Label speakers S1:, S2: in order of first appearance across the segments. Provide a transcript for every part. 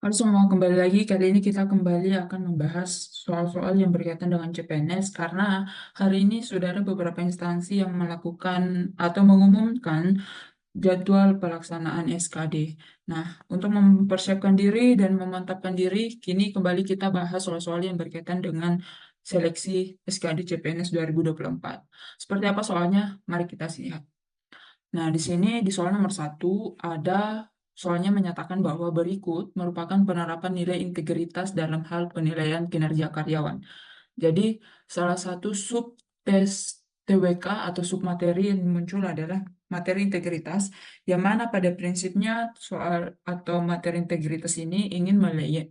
S1: Halo semua, kembali lagi. Kali ini kita kembali akan membahas soal-soal yang berkaitan dengan CPNS karena hari ini sudah ada beberapa instansi yang melakukan atau mengumumkan jadwal pelaksanaan SKD. Nah, untuk mempersiapkan diri dan memantapkan diri, kini kembali kita bahas soal-soal yang berkaitan dengan seleksi SKD CPNS 2024. Seperti apa soalnya? Mari kita simak. Nah, di sini di soal nomor satu ada soalnya menyatakan bahwa berikut merupakan penerapan nilai integritas dalam hal penilaian kinerja karyawan. Jadi, salah satu sub tes TWK atau sub materi yang muncul adalah materi integritas, yang mana pada prinsipnya soal atau materi integritas ini ingin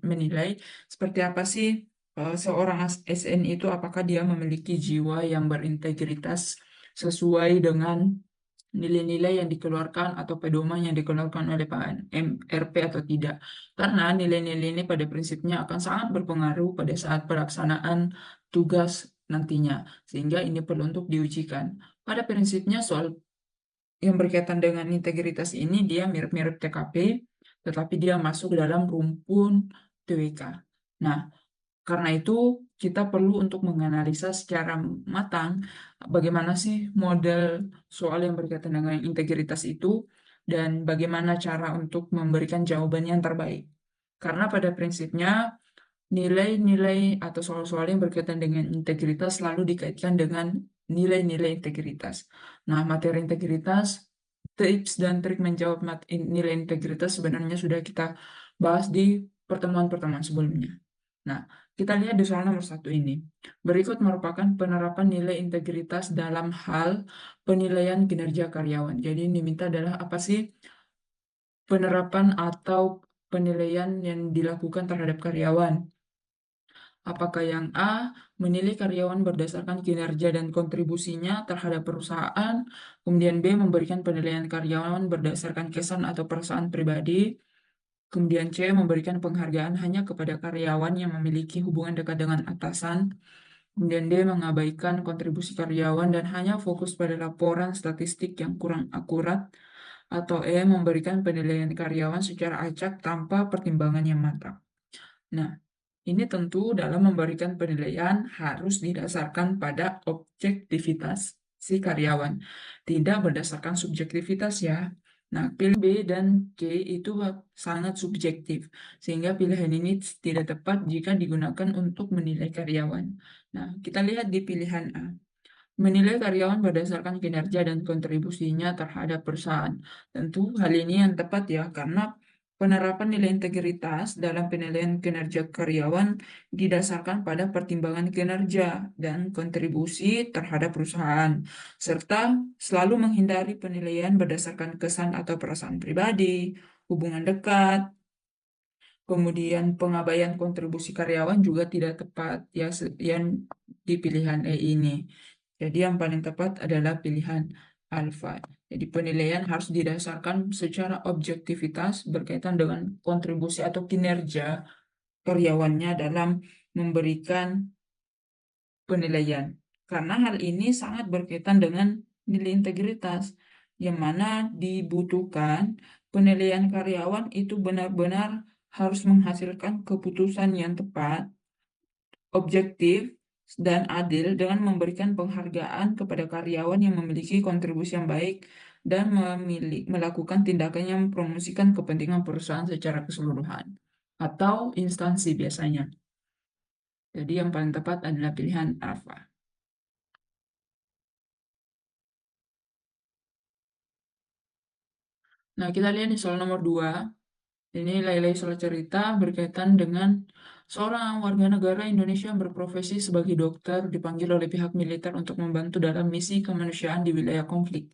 S1: menilai seperti apa sih seorang SN itu, apakah dia memiliki jiwa yang berintegritas sesuai dengan nilai-nilai yang dikeluarkan atau pedoman yang dikeluarkan oleh Pak MRP atau tidak. Karena nilai-nilai ini pada prinsipnya akan sangat berpengaruh pada saat pelaksanaan tugas nantinya, sehingga ini perlu untuk diujikan. Pada prinsipnya soal yang berkaitan dengan integritas ini dia mirip-mirip TKP, tetapi dia masuk dalam rumpun TWK. Nah, karena itu, kita perlu untuk menganalisa secara matang bagaimana sih model soal yang berkaitan dengan integritas itu dan bagaimana cara untuk memberikan jawaban yang terbaik. Karena pada prinsipnya, nilai-nilai atau soal-soal yang berkaitan dengan integritas selalu dikaitkan dengan nilai-nilai integritas. Nah, materi integritas, tips dan trik menjawab nilai integritas sebenarnya sudah kita bahas di pertemuan-pertemuan sebelumnya. Nah, kita lihat di soal nomor satu ini. Berikut merupakan penerapan nilai integritas dalam hal penilaian kinerja karyawan. Jadi yang diminta adalah apa sih penerapan atau penilaian yang dilakukan terhadap karyawan. Apakah yang A, menilai karyawan berdasarkan kinerja dan kontribusinya terhadap perusahaan, kemudian B, memberikan penilaian karyawan berdasarkan kesan atau perasaan pribadi, kemudian C, memberikan penghargaan hanya kepada karyawan yang memiliki hubungan dekat dengan atasan. Kemudian D, mengabaikan kontribusi karyawan dan hanya fokus pada laporan statistik yang kurang akurat. Atau E, memberikan penilaian karyawan secara acak tanpa pertimbangan yang matang. Nah, ini tentu dalam memberikan penilaian harus didasarkan pada objektivitas si karyawan, tidak berdasarkan subjektivitas ya. Nah, pilih B dan C itu sangat subjektif, sehingga pilihan ini tidak tepat jika digunakan untuk menilai karyawan. Nah, kita lihat di pilihan A. Menilai karyawan berdasarkan kinerja dan kontribusinya terhadap perusahaan. Tentu hal ini yang tepat ya, karena penerapan nilai integritas dalam penilaian kinerja karyawan didasarkan pada pertimbangan kinerja dan kontribusi terhadap perusahaan, serta selalu menghindari penilaian berdasarkan kesan atau perasaan pribadi, hubungan dekat, kemudian pengabaian kontribusi karyawan juga tidak tepat ya, yang di pilihan E ini. Jadi yang paling tepat adalah pilihan alfa. Jadi penilaian harus didasarkan secara objektivitas berkaitan dengan kontribusi atau kinerja karyawannya dalam memberikan penilaian. Karena hal ini sangat berkaitan dengan nilai integritas, yang mana dibutuhkan penilaian karyawan itu benar-benar harus menghasilkan keputusan yang tepat, objektif, dan adil dengan memberikan penghargaan kepada karyawan yang memiliki kontribusi yang baik dan melakukan tindakan yang mempromosikan kepentingan perusahaan secara keseluruhan atau instansi biasanya. Jadi yang paling tepat adalah pilihan alfa. Nah, kita lihat di soal nomor 2. Ini lay-lay soal cerita berkaitan dengan seorang warga negara Indonesia yang berprofesi sebagai dokter dipanggil oleh pihak militer untuk membantu dalam misi kemanusiaan di wilayah konflik.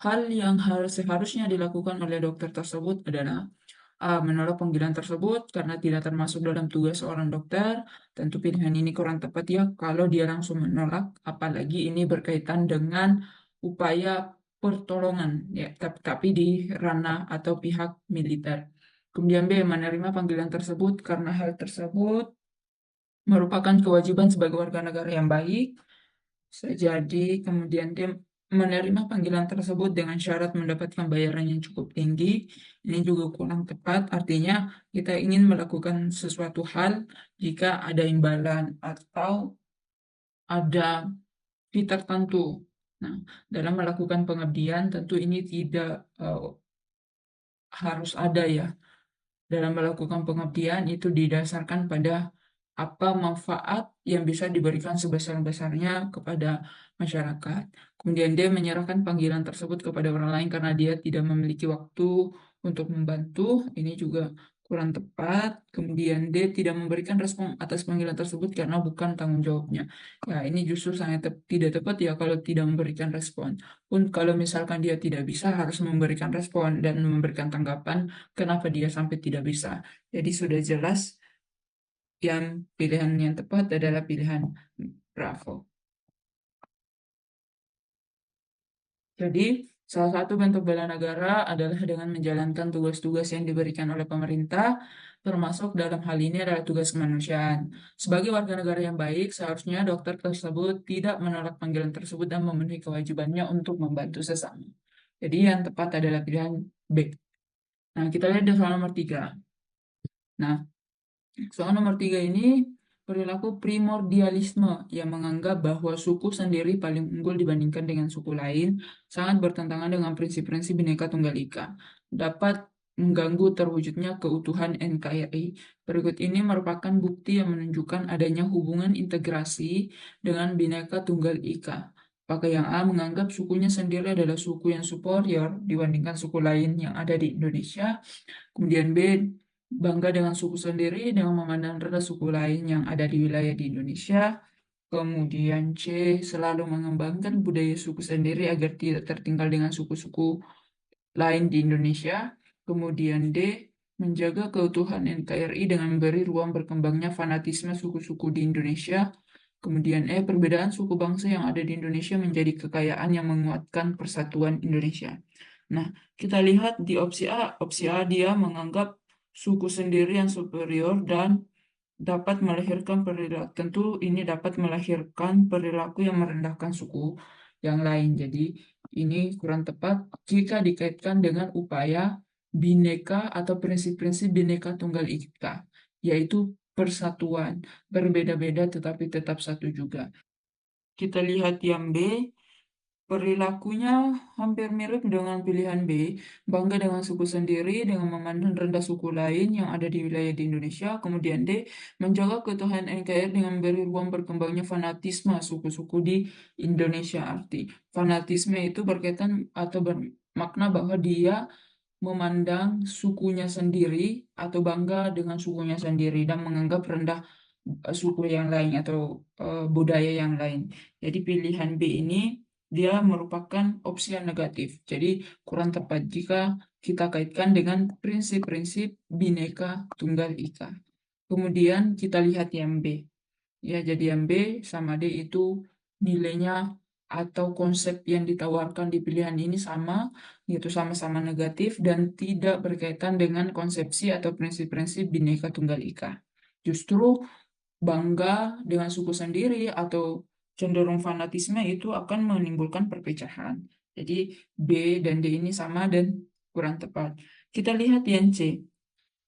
S1: Hal yang seharusnya dilakukan oleh dokter tersebut adalah A. Menolak panggilan tersebut karena tidak termasuk dalam tugas seorang dokter. Tentu pilihan ini kurang tepat ya kalau dia langsung menolak, apalagi ini berkaitan dengan upaya pertolongan ya, tapi di ranah atau pihak militer. Kemudian B. Menerima panggilan tersebut karena hal tersebut merupakan kewajiban sebagai warga negara yang baik. Bisa jadi kemudian D. menerima panggilan tersebut dengan syarat mendapatkan bayaran yang cukup tinggi, ini juga kurang tepat. Artinya, kita ingin melakukan sesuatu hal jika ada imbalan atau ada fee tertentu. Nah, dalam melakukan pengabdian, tentu ini tidak harus ada ya. Dalam melakukan pengabdian itu didasarkan pada apa manfaat yang bisa diberikan sebesar-besarnya kepada masyarakat. Kemudian dia menyerahkan panggilan tersebut kepada orang lain karena dia tidak memiliki waktu untuk membantu. Ini juga kurang tepat. Kemudian dia tidak memberikan respon atas panggilan tersebut karena bukan tanggung jawabnya. Ya, ini justru sangat tidak tepat ya kalau tidak memberikan respon. Pun kalau misalkan dia tidak bisa harus memberikan respon dan memberikan tanggapan kenapa dia sampai tidak bisa. Jadi sudah jelas yang pilihan yang tepat adalah pilihan Bravo. Jadi, salah satu bentuk bela negara adalah dengan menjalankan tugas-tugas yang diberikan oleh pemerintah, termasuk dalam hal ini adalah tugas kemanusiaan. Sebagai warga negara yang baik, seharusnya dokter tersebut tidak menolak panggilan tersebut dan memenuhi kewajibannya untuk membantu sesama. Jadi, yang tepat adalah pilihan B. Nah, kita lihat di soal nomor 3. Nah, soal nomor 3 ini perilaku primordialisme yang menganggap bahwa suku sendiri paling unggul dibandingkan dengan suku lain sangat bertentangan dengan prinsip-prinsip Bhinneka Tunggal Ika. Dapat mengganggu terwujudnya keutuhan NKRI. Berikut ini merupakan bukti yang menunjukkan adanya hubungan integrasi dengan Bhinneka Tunggal Ika. Pakai yang A menganggap sukunya sendiri adalah suku yang superior dibandingkan suku lain yang ada di Indonesia. Kemudian B, bangga dengan suku sendiri dengan memandang rendah suku lain yang ada di wilayah di Indonesia. Kemudian C, selalu mengembangkan budaya suku sendiri agar tidak tertinggal dengan suku-suku lain di Indonesia. Kemudian D, menjaga keutuhan NKRI dengan memberi ruang berkembangnya fanatisme suku-suku di Indonesia. Kemudian E, perbedaan suku bangsa yang ada di Indonesia menjadi kekayaan yang menguatkan persatuan Indonesia. Nah, kita lihat di opsi A dia menganggap suku sendiri yang superior dan dapat melahirkan perilaku, tentu ini dapat melahirkan perilaku yang merendahkan suku yang lain. Jadi, ini kurang tepat jika dikaitkan dengan upaya Bhinneka atau prinsip-prinsip Bhinneka Tunggal Ika, yaitu persatuan, berbeda-beda tetapi tetap satu juga. Kita lihat yang B, perilakunya hampir mirip dengan pilihan B, bangga dengan suku sendiri, dengan memandang rendah suku lain yang ada di wilayah di Indonesia. Kemudian D, menjaga keutuhan NKRI dengan memberi ruang berkembangnya fanatisme suku-suku di Indonesia. Arti fanatisme itu berkaitan atau bermakna bahwa dia memandang sukunya sendiri atau bangga dengan sukunya sendiri dan menganggap rendah suku yang lain atau budaya yang lain. Jadi pilihan B ini dia merupakan opsi yang negatif. Jadi kurang tepat jika kita kaitkan dengan prinsip-prinsip Bhinneka Tunggal Ika. Kemudian kita lihat yang B. Ya, jadi yang B sama D itu nilainya atau konsep yang ditawarkan di pilihan ini sama, yaitu sama-sama negatif dan tidak berkaitan dengan konsepsi atau prinsip-prinsip Bhinneka Tunggal Ika. Justru bangga dengan suku sendiri atau cenderung fanatisme itu akan menimbulkan perpecahan. Jadi B dan D ini sama dan kurang tepat. Kita lihat yang C,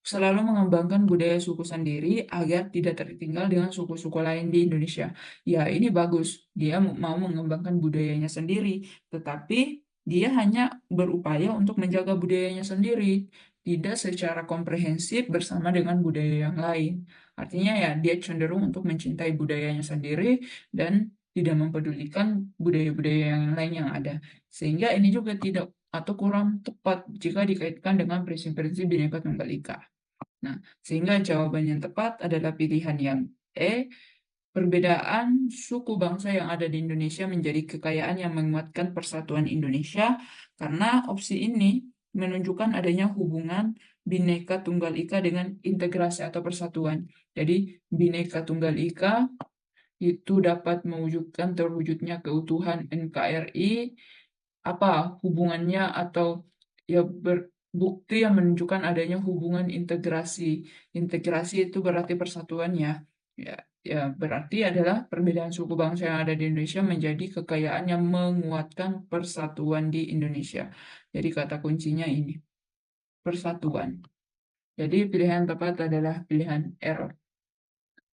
S1: selalu mengembangkan budaya suku sendiri agar tidak tertinggal dengan suku-suku lain di Indonesia. Ya, ini bagus. Dia mau mengembangkan budayanya sendiri, tetapi dia hanya berupaya untuk menjaga budayanya sendiri, tidak secara komprehensif bersama dengan budaya yang lain. Artinya ya, dia cenderung untuk mencintai budayanya sendiri dan tidak mempedulikan budaya-budaya yang lain yang ada. Sehingga ini juga tidak atau kurang tepat jika dikaitkan dengan prinsip-prinsip Bhinneka Tunggal Ika. Nah, sehingga jawaban yang tepat adalah pilihan yang E, perbedaan suku bangsa yang ada di Indonesia menjadi kekayaan yang menguatkan persatuan Indonesia, karena opsi ini menunjukkan adanya hubungan Bhinneka Tunggal Ika dengan integrasi atau persatuan. Jadi, Bhinneka Tunggal Ika itu dapat mewujudkan terwujudnya keutuhan NKRI, apa hubungannya atau ya bukti yang menunjukkan adanya hubungan integrasi. Integrasi itu berarti persatuan ya. Ya, Ya, berarti adalah perbedaan suku bangsa yang ada di Indonesia menjadi kekayaan yang menguatkan persatuan di Indonesia. Jadi kata kuncinya ini, persatuan. Jadi pilihan tepat adalah pilihan error.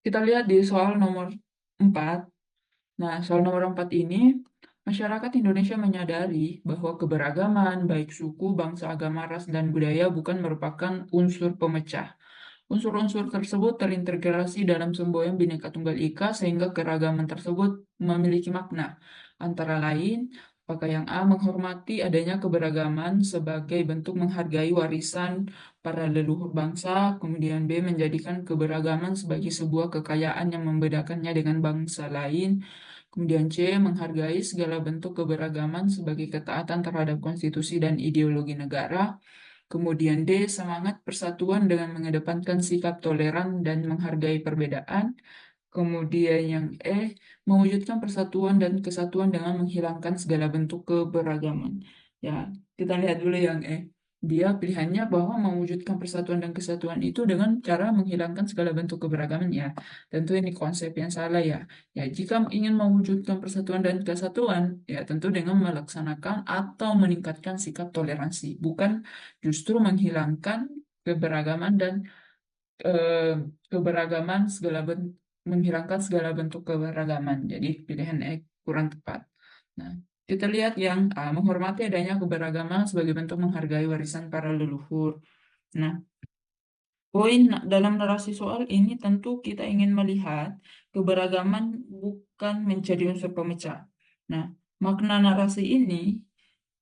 S1: Kita lihat di soal nomor 4. Nah, soal nomor 4 ini, masyarakat Indonesia menyadari bahwa keberagaman, baik suku, bangsa, agama, ras, dan budaya bukan merupakan unsur pemecah. Unsur-unsur tersebut terintegrasi dalam semboyan Bhinneka Tunggal Ika sehingga keragaman tersebut memiliki makna. Antara lain, apakah yang A menghormati adanya keberagaman sebagai bentuk menghargai warisan para leluhur bangsa, kemudian B menjadikan keberagaman sebagai sebuah kekayaan yang membedakannya dengan bangsa lain, kemudian C menghargai segala bentuk keberagaman sebagai ketaatan terhadap konstitusi dan ideologi negara. Kemudian D, semangat persatuan dengan mengedepankan sikap toleran dan menghargai perbedaan. Kemudian yang E, mewujudkan persatuan dan kesatuan dengan menghilangkan segala bentuk keberagaman. Ya, kita lihat dulu yang E. Dia pilihannya bahwa mewujudkan persatuan dan kesatuan itu dengan cara menghilangkan segala bentuk keberagaman ya. Tentu ini konsep yang salah ya. Ya, jika ingin mewujudkan persatuan dan kesatuan, ya tentu dengan melaksanakan atau meningkatkan sikap toleransi, bukan justru menghilangkan keberagaman dan eh, keberagaman menghilangkan segala bentuk keberagaman. Jadi pilihan E kurang tepat. Nah, kita lihat yang A, menghormati adanya keberagaman sebagai bentuk menghargai warisan para leluhur. Nah, poin dalam narasi soal ini tentu kita ingin melihat keberagaman bukan menjadi unsur pemecah. Nah, makna narasi ini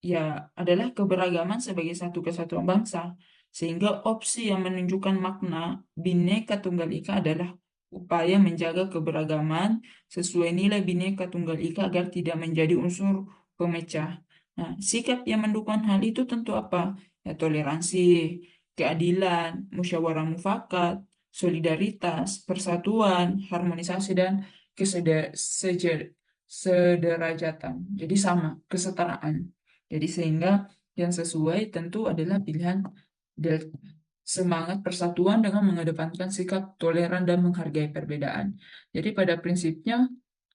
S1: ya adalah keberagaman sebagai satu kesatuan bangsa. Sehingga opsi yang menunjukkan makna Bhinneka Tunggal Ika adalah upaya menjaga keberagaman sesuai nilai Bhinneka Tunggal Ika agar tidak menjadi unsur pemecah. Nah, sikap yang mendukung hal itu tentu apa? Ya, toleransi, keadilan, musyawarah mufakat, solidaritas, persatuan, harmonisasi, dan sederajatan. Jadi sama, kesetaraan. Jadi sehingga yang sesuai tentu adalah pilihan delta. Semangat persatuan dengan mengedepankan sikap toleran dan menghargai perbedaan. Jadi pada prinsipnya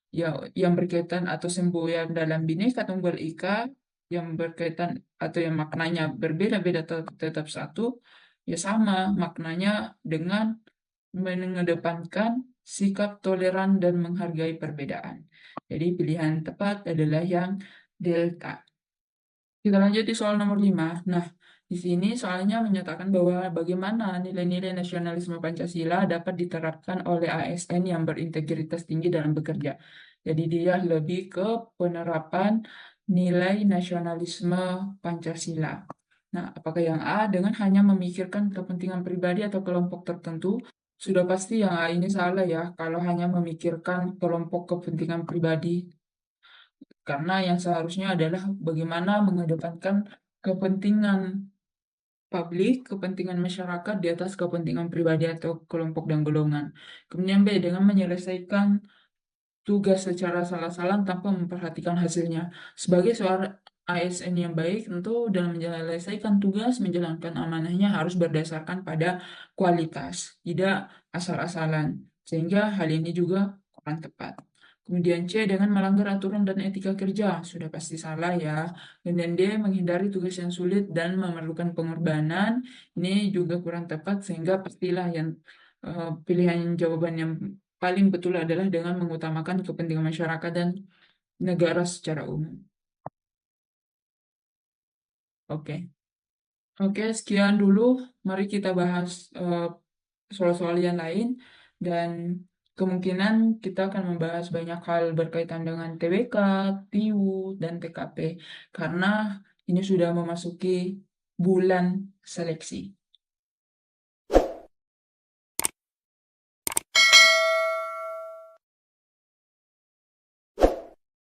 S1: ya yang berkaitan atau semboyan dalam Bhinneka Tunggal Ika yang berkaitan atau yang maknanya berbeda-beda tetap satu, ya sama maknanya dengan mengedepankan sikap toleran dan menghargai perbedaan. Jadi pilihan tepat adalah yang delta. Kita lanjut di soal nomor 5. Nah, di sini soalnya menyatakan bahwa bagaimana nilai-nilai nasionalisme Pancasila dapat diterapkan oleh ASN yang berintegritas tinggi dalam bekerja. Jadi dia lebih ke penerapan nilai nasionalisme Pancasila. Nah, apakah yang A dengan hanya memikirkan kepentingan pribadi atau kelompok tertentu? Sudah pasti yang A ini salah ya, kalau hanya memikirkan kelompok kepentingan pribadi karena yang seharusnya adalah bagaimana mengedepankan kepentingan publik, kepentingan masyarakat di atas kepentingan pribadi atau kelompok dan golongan. Kemudian B, dengan menyelesaikan tugas secara salah-salah tanpa memperhatikan hasilnya. Sebagai seorang ASN yang baik, tentu dalam menyelesaikan tugas, menjalankan amanahnya harus berdasarkan pada kualitas, tidak asal-asalan. Sehingga hal ini juga kurang tepat. Kemudian C, dengan melanggar aturan dan etika kerja, sudah pasti salah ya. Kemudian D, menghindari tugas yang sulit dan memerlukan pengorbanan, ini juga kurang tepat, sehingga pastilah yang pilihan jawaban yang paling betul adalah dengan mengutamakan kepentingan masyarakat dan negara secara umum. Oke. Oke, sekian dulu. Mari kita bahas soal-soal yang lain dan kemungkinan kita akan membahas banyak hal berkaitan dengan TBK, TIWU, dan TKP karena ini sudah memasuki bulan seleksi.